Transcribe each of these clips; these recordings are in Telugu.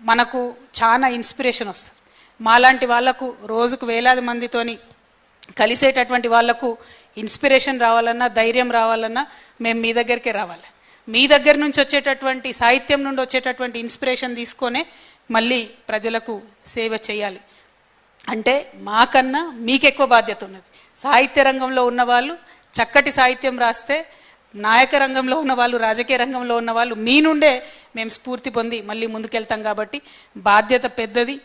మనకు చాలా ఇన్స్పిరేషన్ వస్తుంది. మాలాంటి వాళ్లకు రోజుకు వేలాది మందితోని కలిసేటటువంటి వాళ్లకు ఇన్స్పిరేషన్ రావాలన్నా, ధైర్యం రావాలన్నా మేము మీ దగ్గరికే రావాలి. మీ దగ్గర నుంచి వచ్చేటటువంటి సాహిత్యం నుండి వచ్చేటటువంటి ఇన్స్పిరేషన్ తీసుకొనే మళ్ళీ ప్రజలకు సేవ చేయాలి. అంటే మాకన్నా మీకెక్కువ బాధ్యత ఉన్నది. సాహిత్య రంగంలో ఉన్నవాళ్ళు చక్కటి సాహిత్యం రాస్తే, నాయక రంగంలో ఉన్నవాళ్ళు, రాజకీయ రంగంలో ఉన్నవాళ్ళు మీ నుండే మేము స్ఫూర్తి పొంది మళ్ళీ ముందుకెళ్తాం. కాబట్టి బాధ్యత పెద్దది.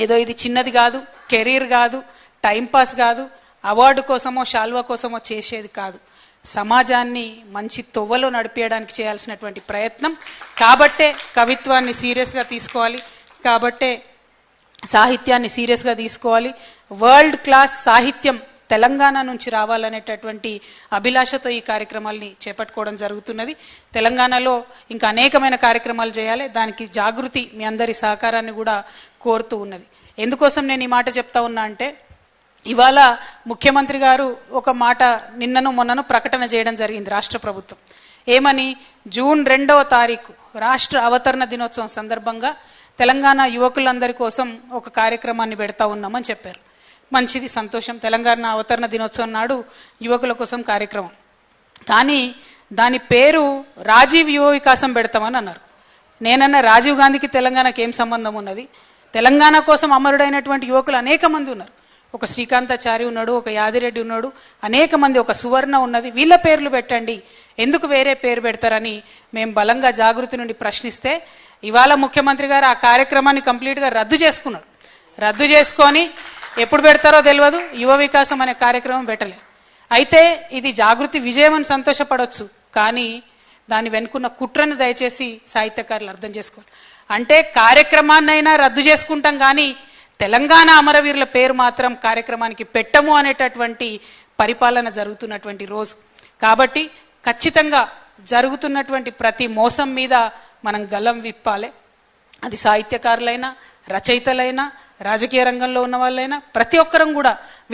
ఏదో ఇది చిన్నది కాదు, కెరీర్ కాదు, టైంపాస్ కాదు, అవార్డు కోసమో శాల్వా కోసమో చేసేది కాదు. సమాజాన్ని మంచి తొవ్వలో నడిపేయడానికి చేయాల్సినటువంటి ప్రయత్నం. కాబట్టే కవిత్వాన్ని సీరియస్గా తీసుకోవాలి, కాబట్టే సాహిత్యాన్ని సీరియస్గా తీసుకోవాలి. వరల్డ్ క్లాస్ సాహిత్యం తెలంగాణ నుంచి రావాలనేటటువంటి అభిలాషతో ఈ కార్యక్రమాల్ని చేపట్టుకోవడం జరుగుతున్నది. తెలంగాణలో ఇంకా అనేకమైన కార్యక్రమాలు చేయాలి. దానికి జాగృతి మీ అందరి సహకారాన్ని కూడా కోరుతూ ఉన్నది. ఎందుకోసం నేను ఈ మాట చెప్తా ఉన్నా అంటే, ఇవాళ ముఖ్యమంత్రి గారు ఒక మాట నిన్నను మొన్నను ప్రకటన చేయడం జరిగింది. రాష్ట్ర ప్రభుత్వం ఏమని, జూన్ 2వ తారీఖు రాష్ట్ర అవతరణ దినోత్సవం సందర్భంగా తెలంగాణ యువకులందరి కోసం ఒక కార్యక్రమాన్ని పెడతా ఉన్నామని చెప్పారు. మంచిది, సంతోషం. తెలంగాణ అవతరణ దినోత్సవం నాడు యువకుల కోసం కార్యక్రమం. కానీ దాని పేరు రాజీవ్ యువ వికాసం పెడతామని అన్నారు. నేనన్నా రాజీవ్ గాంధీకి తెలంగాణకి ఏం సంబంధం ఉన్నది? తెలంగాణ కోసం అమరుడైనటువంటి యువకులు అనేక మంది ఉన్నారు. ఒక శ్రీకాంతాచారి ఉన్నాడు, ఒక యాదిరెడ్డి ఉన్నాడు, అనేక మంది, ఒక సువర్ణ ఉన్నది. వీళ్ళ పేర్లు పెట్టండి, ఎందుకు వేరే పేరు పెడతారని మేము బలంగా జాగృతి నుండి ప్రశ్నిస్తే, ఇవాళ ముఖ్యమంత్రి గారు ఆ కార్యక్రమాన్ని కంప్లీట్గా రద్దు చేసుకున్నాడు. రద్దు చేసుకొని ఎప్పుడు పెడతారో తెలియదు, యువ వికాసం అనే కార్యక్రమం పెట్టలేదు. అయితే ఇది జాగృతి విజయం అని సంతోషపడవచ్చు, కానీ దాని వెనుకున్న కుట్రను దయచేసి సాహిత్యకారులు అర్థం చేసుకోవాలి. అంటే కార్యక్రమాన్నైనా రద్దు చేసుకుంటాం, కానీ తెలంగాణ అమరవీరుల పేరు మాత్రం కార్యక్రమానికి పెట్టము అనేటటువంటి పరిపాలన జరుగుతున్నటువంటి రోజు. కాబట్టి ఖచ్చితంగా జరుగుతున్నటువంటి ప్రతి మోసం మీద మనం గలం విప్పాలి. అది సాహిత్యకారులైనా, రచయితలైనా, రాజకీయ రంగంలో ఉన్న వాళ్ళైనా, ప్రతి ఒక్కరం కూడా